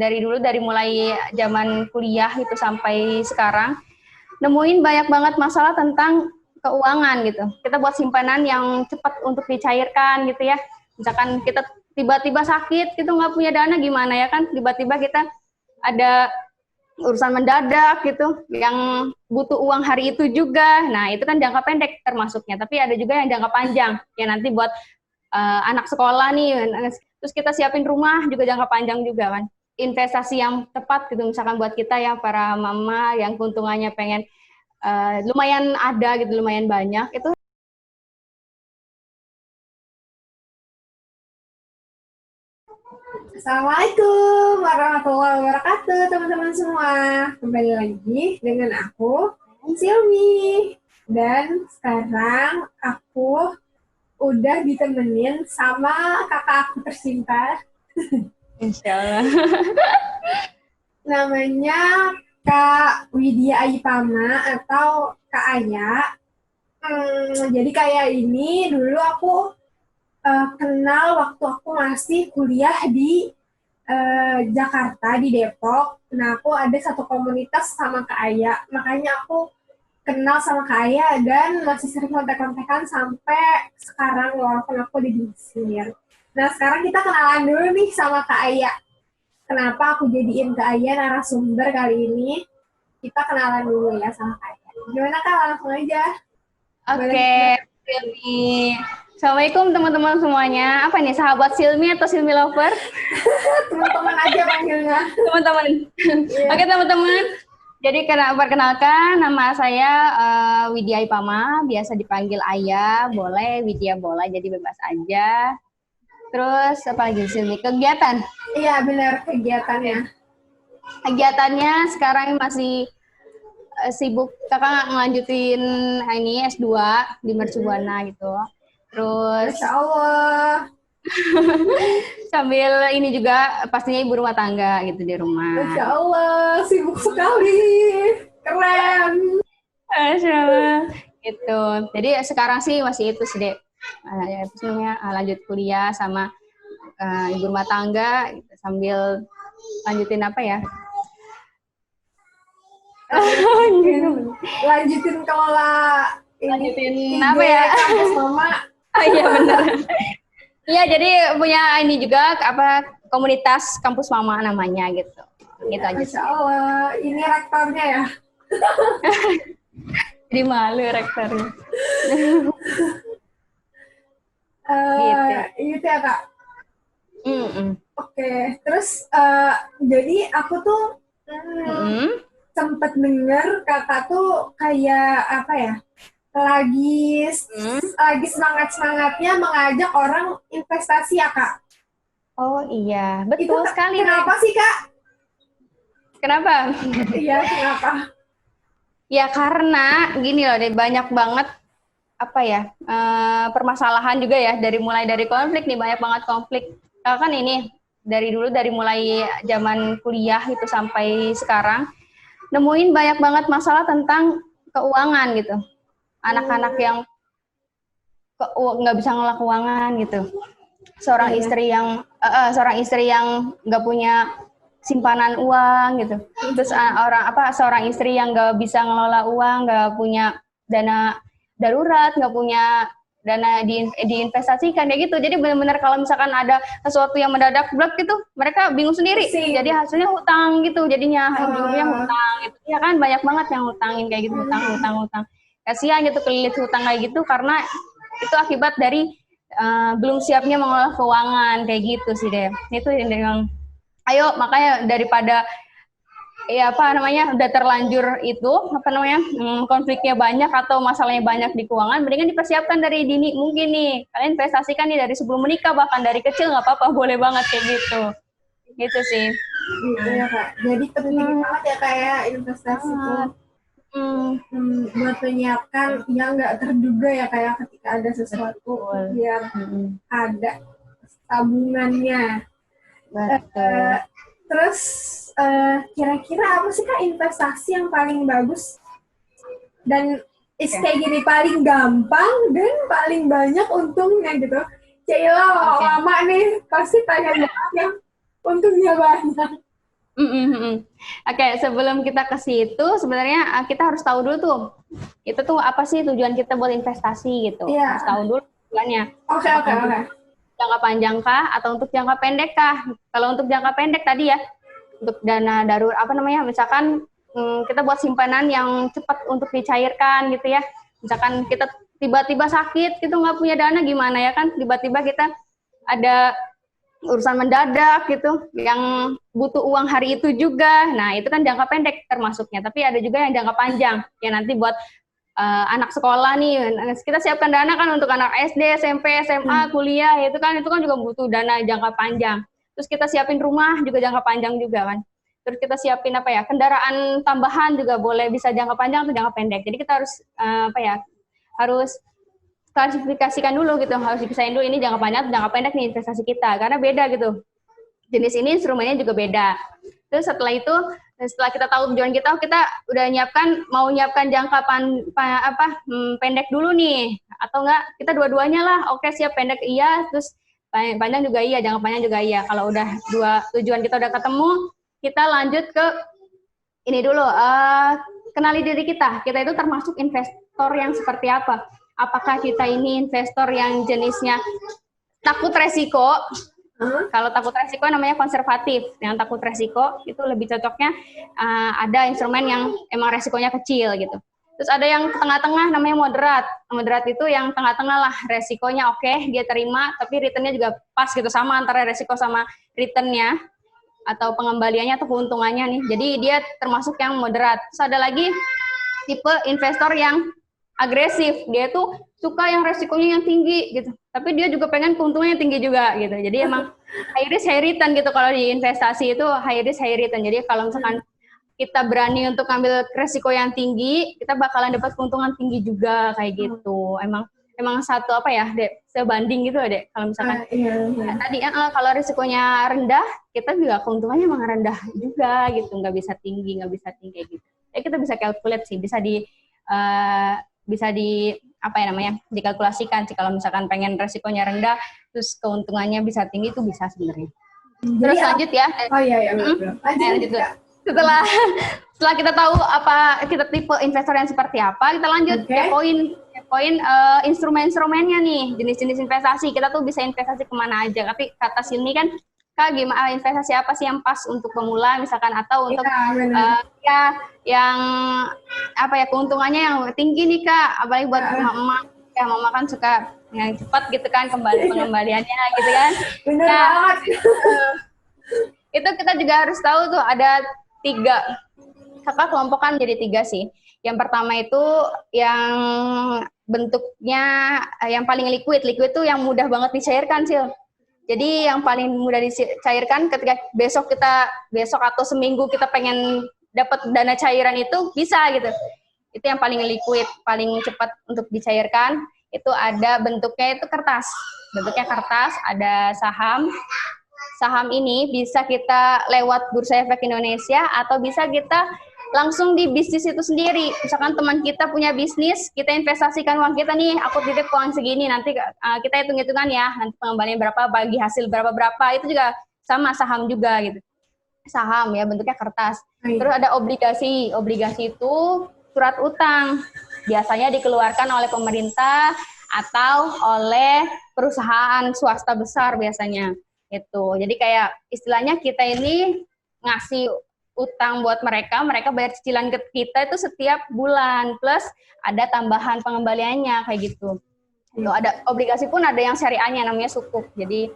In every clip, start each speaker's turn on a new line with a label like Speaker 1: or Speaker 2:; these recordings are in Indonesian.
Speaker 1: dari dulu, dari mulai zaman kuliah itu sampai sekarang, nemuin banyak banget masalah tentang keuangan gitu. Kita buat simpanan yang cepat untuk dicairkan gitu ya. Misalkan kita tiba-tiba sakit, itu nggak punya dana gimana ya kan? Tiba-tiba kita ada urusan mendadak gitu, yang butuh uang hari itu juga. Nah itu kan jangka pendek termasuknya. Tapi ada juga yang jangka panjang, ya nanti buat anak sekolah nih. Terus kita siapin rumah juga jangka panjang juga kan. Investasi yang tepat gitu, misalkan buat kita yang para mama yang keuntungannya pengen lumayan ada gitu, lumayan banyak itu.
Speaker 2: Assalamualaikum warahmatullahi wabarakatuh, teman-teman semua. Kembali lagi dengan aku, Silmi. Dan sekarang aku udah ditemenin sama kakak aku tercinta.
Speaker 1: Insya Allah.
Speaker 2: Namanya Kak Widya Aipama atau Kak Aya. Jadi kayak ini dulu aku kenal waktu aku masih kuliah di Jakarta, di Depok. Nah, aku ada satu komunitas sama Kak Aya. Makanya aku kenal sama Kak Aya dan masih sering kontak-kontakan sampai sekarang walaupun aku di Mesir. Nah, sekarang kita kenalan dulu nih sama Kak Aya. Kenapa aku jadiin Kak Aya narasumber kali ini? Kita kenalan dulu ya sama Kak Aya. Gimana Kak? Langsung aja.
Speaker 1: Oke, Silmi. Assalamualaikum teman-teman semuanya. Apa nih, sahabat Silmi atau Silmi lover?
Speaker 2: Teman-teman aja panggilnya.
Speaker 1: Teman-teman. Yeah. Oke teman-teman. Jadi perkenalkan, nama saya Widya Aipama, biasa dipanggil Ayah, boleh, Widya boleh, jadi bebas aja. Terus apa lagi Silmi? Kegiatan?
Speaker 2: Iya benar, kegiatannya.
Speaker 1: Kegiatannya sekarang masih sibuk, kakak ngelanjutin ini S2 di Mercubuana gitu. Terus
Speaker 2: Masya Allah.
Speaker 1: sambil ini juga pastinya ibu rumah tangga gitu di rumah.
Speaker 2: Masya Allah, sibuk sekali. Keren.
Speaker 1: Masya Allah. Gitu. Jadi sekarang sih masih itu sih, Dek. Lanjut kuliah sama ibu rumah tangga gitu, sambil lanjutin apa ya?
Speaker 2: Lanjutin kelola
Speaker 1: lanjutin apa ya?
Speaker 2: Kampus Mama.
Speaker 1: Oh iya benar. Iya, jadi punya ini juga apa, komunitas Kampus Mama namanya gitu. Gitu aja.
Speaker 2: Masya Allah, ini rektornya ya.
Speaker 1: Jadi malu rektornya.
Speaker 2: Gitu ya Kak. Oke, terus jadi aku tuh sempat dengar kakak tuh kayak apa ya, lagi semangat-semangatnya mengajak orang investasi ya Kak.
Speaker 1: Oh iya, betul
Speaker 2: itu
Speaker 1: sekali.
Speaker 2: Kenapa sih Kak?
Speaker 1: Kenapa?
Speaker 2: Iya, kenapa?
Speaker 1: Ya karena gini loh, banyak banget apa ya, permasalahan juga ya, mulai dari konflik nih, banyak banget konflik. Kan ini dari dulu, dari mulai zaman kuliah itu sampai sekarang, nemuin banyak banget masalah tentang keuangan gitu. Anak-anak yang nggak bisa ngelola keuangan gitu. Seorang istri yang nggak punya simpanan uang gitu. Terus seorang istri yang nggak bisa ngelola uang, nggak punya dana darurat, nggak punya dana diinvestasikan kayak gitu. Jadi benar-benar kalau misalkan ada sesuatu yang mendadak blok gitu, mereka bingung sendiri. Jadi hasilnya hutang gitu, jadinya ujungnya hutang gitu. Ya kan banyak banget yang hutangin kayak gitu, hutang. Kasihan gitu kelilit hutang kayak gitu, karena itu akibat dari belum siapnya mengelola keuangan kayak gitu sih deh. Itu yang ayo, makanya daripada ya apa namanya udah terlanjur itu apa namanya konfliknya banyak atau masalahnya banyak di keuangan, mendingan dipersiapkan dari dini mungkin nih. Kalian investasikan nih dari sebelum menikah, bahkan dari kecil nggak apa-apa, boleh banget kayak gitu sih.
Speaker 2: Gitu ya Kak. Jadi penting banget ya kayak investasi itu buat menyiapkan yang nggak terduga ya, kayak ketika ada sesuatu biar ada tabungannya. Terus kira-kira apa sih Kak investasi yang paling bagus dan kayak gini, paling gampang dan paling banyak untungnya gitu? Cila lama nih pasti tanya banget yang untungnya banyak.
Speaker 1: Oke, sebelum kita ke situ, sebenarnya kita harus tahu dulu tuh, itu tuh apa sih tujuan kita buat investasi gitu.
Speaker 2: Iya.
Speaker 1: Harus tahu dulu tujuannya.
Speaker 2: Oke, oke, oke.
Speaker 1: Jangka panjang kah atau untuk jangka pendek kah? Kalau untuk jangka pendek tadi ya, untuk dana darurat apa namanya? Misalkan kita buat simpanan yang cepat untuk dicairkan gitu ya. Misalkan kita tiba-tiba sakit, gitu nggak punya dana gimana ya kan? Tiba-tiba kita ada urusan mendadak gitu, yang butuh uang hari itu juga. Nah, itu kan jangka pendek termasuknya. Tapi ada juga yang jangka panjang, ya nanti buat anak sekolah nih, kita siapkan dana kan untuk anak SD, SMP, SMA, kuliah, itu kan juga butuh dana jangka panjang. Terus kita siapin rumah juga jangka panjang juga kan. Terus kita siapin apa ya, kendaraan tambahan juga boleh, bisa jangka panjang atau jangka pendek. Jadi kita harus harus klasifikasikan dulu gitu, harus dipisahin dulu ini jangka panjang atau jangka pendek nih investasi kita, karena beda gitu. Jenis ini instrumennya juga beda. Terus setelah kita tahu tujuan kita, kita udah mau nyiapkan jangka pendek dulu nih, atau enggak kita dua-duanya lah. Oke, siap, pendek iya, terus panjang juga iya, jangka panjang juga iya. Kalau udah dua tujuan kita udah ketemu, kita lanjut ke ini dulu, kenali diri kita. Kita itu termasuk investor yang seperti apa? Apakah kita ini investor yang jenisnya takut resiko? Kalau takut resiko namanya konservatif. Yang takut resiko itu lebih cocoknya ada instrumen yang emang resikonya kecil gitu. Terus ada yang tengah-tengah namanya moderat. Moderat itu yang tengah-tengah lah, resikonya oke, dia terima, tapi returnnya juga pas gitu, sama antara resiko sama returnnya atau pengembaliannya atau keuntungannya nih. Jadi dia termasuk yang moderat. Terus ada lagi tipe investor yang agresif, dia tuh suka yang resikonya yang tinggi gitu, tapi dia juga pengen keuntungannya tinggi juga gitu. Jadi emang high risk high return gitu, kalau di investasi itu high risk high return. Jadi kalau misalkan kita berani untuk ambil resiko yang tinggi, kita bakalan dapat keuntungan tinggi juga kayak gitu. Emang satu apa ya, Dek, sebanding gitu Dek. Kalau misalkan tadi kalau risikonya rendah, kita juga keuntungannya emang rendah juga gitu, nggak bisa tinggi gitu. Kita bisa calculate sih, bisa di apa ya namanya, dikalkulasikan sih. Kalau misalkan pengen resikonya rendah terus keuntungannya bisa tinggi, itu bisa sebenarnya. Terus lanjut ya. Lanjut. Setelah kita tahu apa kita tipe investor yang seperti apa, kita lanjut ke poin instrumen-instrumennya nih, jenis-jenis investasi. Kita tuh bisa investasi kemana aja, tapi kata sini kan Kak, gimana investasi apa sih yang pas untuk pemula misalkan, atau untuk yang apa ya, keuntungannya yang tinggi nih Kak, apalagi buat emak-emak ya, mama kan suka yang cepat gitu kan pengembaliannya gitu kan.
Speaker 2: Bener banget.
Speaker 1: Itu kita juga harus tahu tuh ada 3, Kakak kelompokkan jadi 3 sih. Yang pertama itu yang bentuknya yang paling liquid tuh yang mudah banget dicairkan sih. Jadi yang paling mudah dicairkan ketika besok atau seminggu kita pengen dapat dana cairan itu bisa gitu. Itu yang paling liquid, paling cepat untuk dicairkan. Itu ada bentuknya itu kertas. Bentuknya kertas, ada saham. Saham ini bisa kita lewat Bursa Efek Indonesia atau bisa kita langsung di bisnis itu sendiri. Misalkan teman kita punya bisnis, kita investasikan uang kita nih, aku titip uang segini, nanti kita hitung-hitungan ya, nanti pengembalian berapa, bagi hasil berapa, itu juga sama, saham juga gitu. Saham ya, bentuknya kertas. Terus ada obligasi. Obligasi itu surat utang. Biasanya dikeluarkan oleh pemerintah atau oleh perusahaan swasta besar biasanya. Itu. Jadi kayak istilahnya kita ini ngasih utang buat mereka bayar cicilan ke kita itu setiap bulan, plus ada tambahan pengembaliannya kayak gitu. Tuh, ada obligasi pun ada yang syariahnya namanya sukuk. Jadi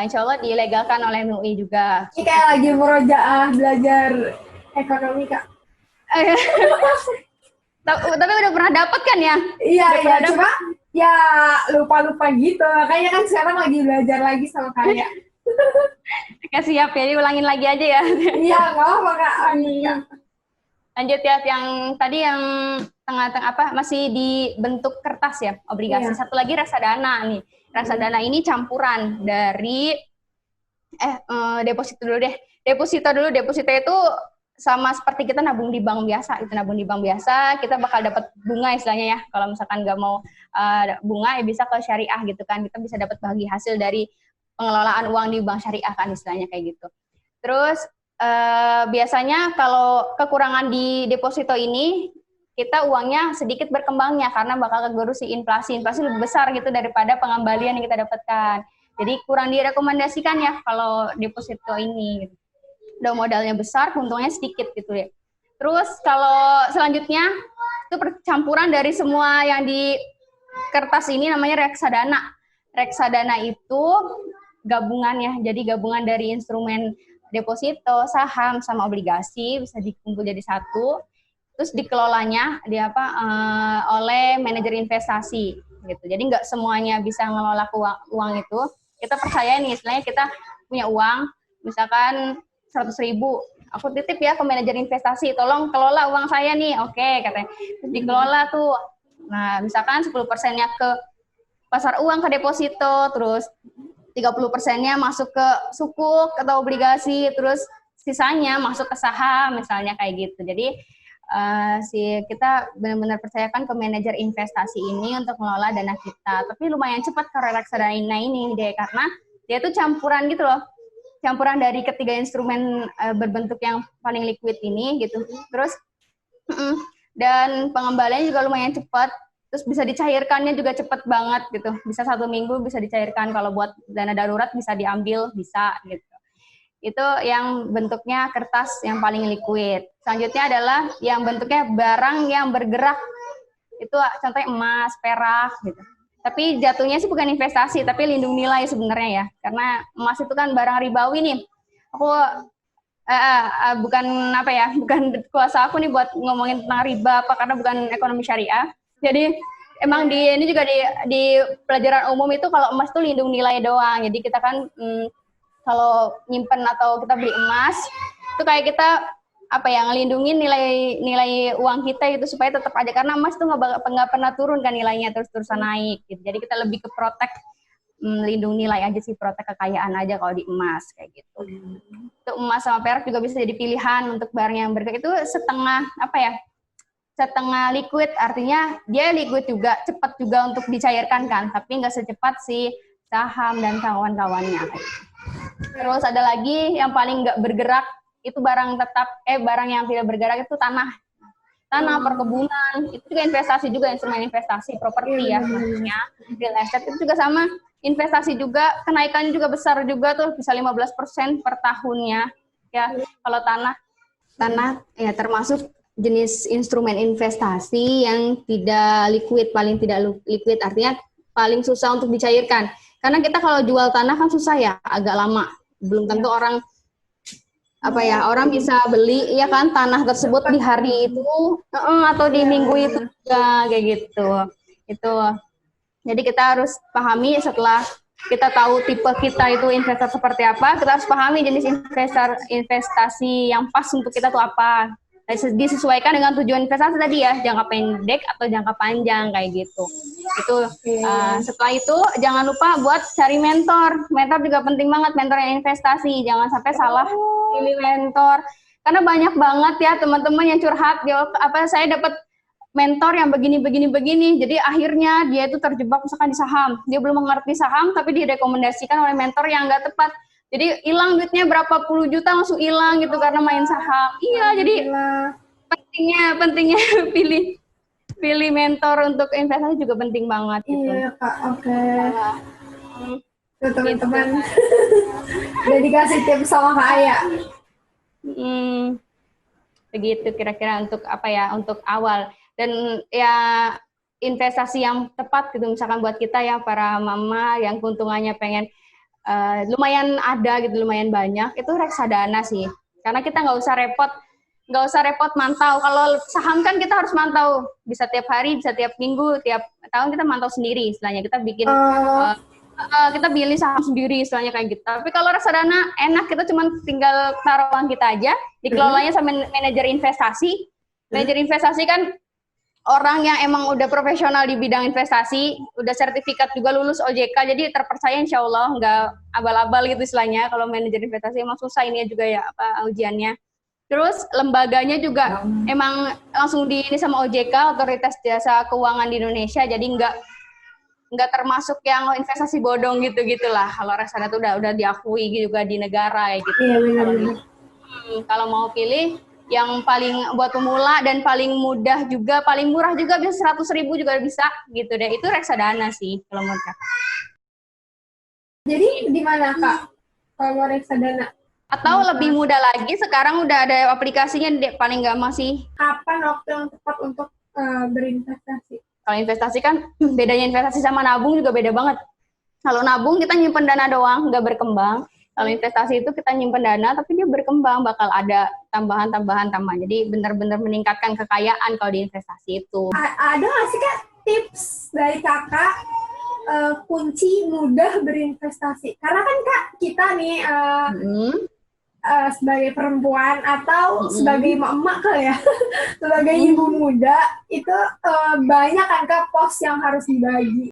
Speaker 1: insya Allah dilegalkan oleh MUI juga.
Speaker 2: Ini kayak lagi murojaah belajar ekonomi Kak.
Speaker 1: Tapi udah pernah dapat kan ya?
Speaker 2: Iya, cuma ya lupa-lupa gitu. Makanya kan sekarang lagi belajar lagi sama Kak.
Speaker 1: Siap ya, diulangin lagi aja ya.
Speaker 2: Iya, nggak apa Kak.
Speaker 1: Lanjut ya, yang tadi yang tengah-tengah apa, masih di bentuk kertas ya, obligasi. Satu lagi reksadana nih. Reksadana ini campuran dari deposito dulu deh. Deposito itu sama seperti kita nabung di bank biasa. Itu nabung di bank biasa, kita bakal dapat bunga istilahnya ya. Kalau misalkan nggak mau bunga ya bisa ke syariah gitu kan. Kita bisa dapat bagi hasil dari pengelolaan uang di bank syariah kan istilahnya kayak gitu. Terus biasanya kalau kekurangan di deposito ini, kita uangnya sedikit berkembangnya karena bakal kegurus si inflasi. Inflasi lebih besar gitu daripada pengembalian yang kita dapatkan. Jadi kurang direkomendasikan ya kalau deposito ini. Gitu. Udah modalnya besar, untungnya sedikit gitu ya. Terus kalau selanjutnya itu percampuran dari semua yang di kertas ini namanya reksadana. Reksadana itu gabungan ya, jadi gabungan dari instrumen deposito, saham, sama obligasi bisa dikumpul jadi satu. Terus dikelolanya oleh manajer investasi gitu. Jadi nggak semuanya bisa ngelola uang itu. Kita percaya nih, istilahnya kita punya uang, misalkan 100.000, aku titip ya ke manajer investasi, tolong kelola uang saya nih, oke katanya. Terus dikelola tuh. Nah, misalkan 10%-nya ke pasar uang, ke deposito, terus 30%-nya masuk ke sukuk atau obligasi, terus sisanya masuk ke saham, misalnya kayak gitu. Jadi kita benar-benar percayakan ke manajer investasi ini untuk mengelola dana kita. Tapi lumayan cepat kalau reksadana ini deh, karena dia tuh campuran gitu loh. Campuran dari ketiga instrumen berbentuk yang paling liquid ini gitu. Terus dan pengembaliannya juga lumayan cepat. Terus bisa dicairkannya juga cepat banget gitu. Bisa 1 minggu bisa dicairkan, kalau buat dana darurat bisa diambil, bisa gitu. Itu yang bentuknya kertas yang paling liquid. Selanjutnya adalah yang bentuknya barang yang bergerak. Itu contohnya emas, perak gitu. Tapi jatuhnya sih bukan investasi, tapi lindung nilai sebenarnya ya. Karena emas itu kan barang ribawi nih. Aku bukan kuasa aku nih buat ngomongin tentang riba apa, karena bukan ekonomi syariah. Jadi emang ini juga di pelajaran umum itu kalau emas tuh lindung nilai doang. Jadi kita kan kalau nyimpen atau kita beli emas itu kayak kita ngelindungin nilai uang kita itu supaya tetap aja, karena emas tuh nggak pernah turun kan nilainya, terus-terusan naik gitu. Jadi kita lebih ke protek lindung nilai aja sih, protek kekayaan aja kalau di emas kayak gitu. Itu emas sama perak juga bisa jadi pilihan untuk barang yang bergerak. Itu setengah liquid, artinya dia liquid juga, cepat juga untuk dicairkan kan, tapi nggak secepat si saham dan kawan-kawannya. Terus ada lagi yang paling nggak bergerak, itu barang yang tidak bergerak itu tanah, perkebunan, itu juga investasi juga, instrumen investasi, properti ya, maksudnya real estate itu juga sama, investasi juga, kenaikannya juga besar juga tuh, bisa 15% per tahunnya ya. Kalau tanah ya termasuk jenis instrumen investasi yang tidak liquid, paling tidak liquid, artinya paling susah untuk dicairkan. Karena kita kalau jual tanah kan susah ya, agak lama. Belum tentu orang bisa beli ya kan tanah tersebut di hari itu atau di minggu itu juga kayak gitu. Itu. Jadi kita harus pahami, setelah kita tahu tipe kita itu investor seperti apa, kita harus pahami jenis investasi yang pas untuk kita tuh apa. Disesuaikan dengan tujuan investasi tadi ya, jangka pendek atau jangka panjang kayak gitu. Itu setelah itu jangan lupa buat cari mentor. Mentor juga penting banget, mentor yang investasi. Jangan sampai salah pilih mentor. Karena banyak banget ya teman-teman yang curhat, saya dapat mentor yang begini. Jadi akhirnya dia itu terjebak misalkan di saham. Dia belum mengerti saham tapi direkomendasikan oleh mentor yang nggak tepat. Jadi hilang duitnya berapa puluh juta langsung hilang gitu karena main saham. Iya, jadi pentingnya pilih mentor untuk investasi juga penting banget gitu.
Speaker 2: Iya, Kak. Oke. Tuh teman-teman. Udah dikasih tips sama Kak Aya.
Speaker 1: Begitu kira-kira untuk untuk awal, dan ya investasi yang tepat gitu, misalkan buat kita ya para mama yang keuntungannya pengen lumayan ada gitu, lumayan banyak, itu reksadana sih, karena kita nggak usah repot mantau. Kalau saham kan kita harus mantau, bisa tiap hari, bisa tiap minggu, tiap tahun kita mantau sendiri, istilahnya kita bikin kita pilih saham sendiri, istilahnya kayak gitu. Tapi kalau reksadana enak, kita cuma tinggal taruh uang kita aja, dikelolanya sama manajer investasi. Manajer investasi kan orang yang emang udah profesional di bidang investasi, udah sertifikat juga, lulus OJK, jadi terpercaya, insya Allah nggak abal-abal gitu istilahnya. Kalau manajer investasi emang susah ini juga ya ujiannya. Terus lembaganya juga emang langsung ini sama OJK, Otoritas Jasa Keuangan di Indonesia, jadi nggak termasuk yang investasi bodong gitu-gitulah. Kalau reksadana itu udah diakui juga di negara ya gitu.
Speaker 2: Iya, benar.
Speaker 1: Kalau mau pilih yang paling buat pemula dan paling mudah juga, paling murah juga bisa 100.000 juga bisa gitu deh. Itu reksadana sih kalau menurut Kakak.
Speaker 2: Jadi di mana Kak kalau mau reksadana?
Speaker 1: Atau lebih mudah lagi, sekarang udah ada aplikasinya deh, paling gampang sih.
Speaker 2: Kapan waktu yang tepat untuk berinvestasi?
Speaker 1: Kalau investasi kan bedanya investasi sama nabung juga beda banget. Kalau nabung kita nyimpen dana doang, nggak berkembang. Kalau investasi itu kita nyimpen dana, tapi dia berkembang, bakal ada tambahan-tambahan tambahan. Jadi benar-benar meningkatkan kekayaan kalau di investasi itu.
Speaker 2: Ada nggak sih Kak tips dari Kakak kunci mudah berinvestasi? Karena kan Kak kita nih sebagai perempuan atau sebagai emak-emak kali ya, sebagai ibu muda itu banyak kan Kak pos yang harus dibagi.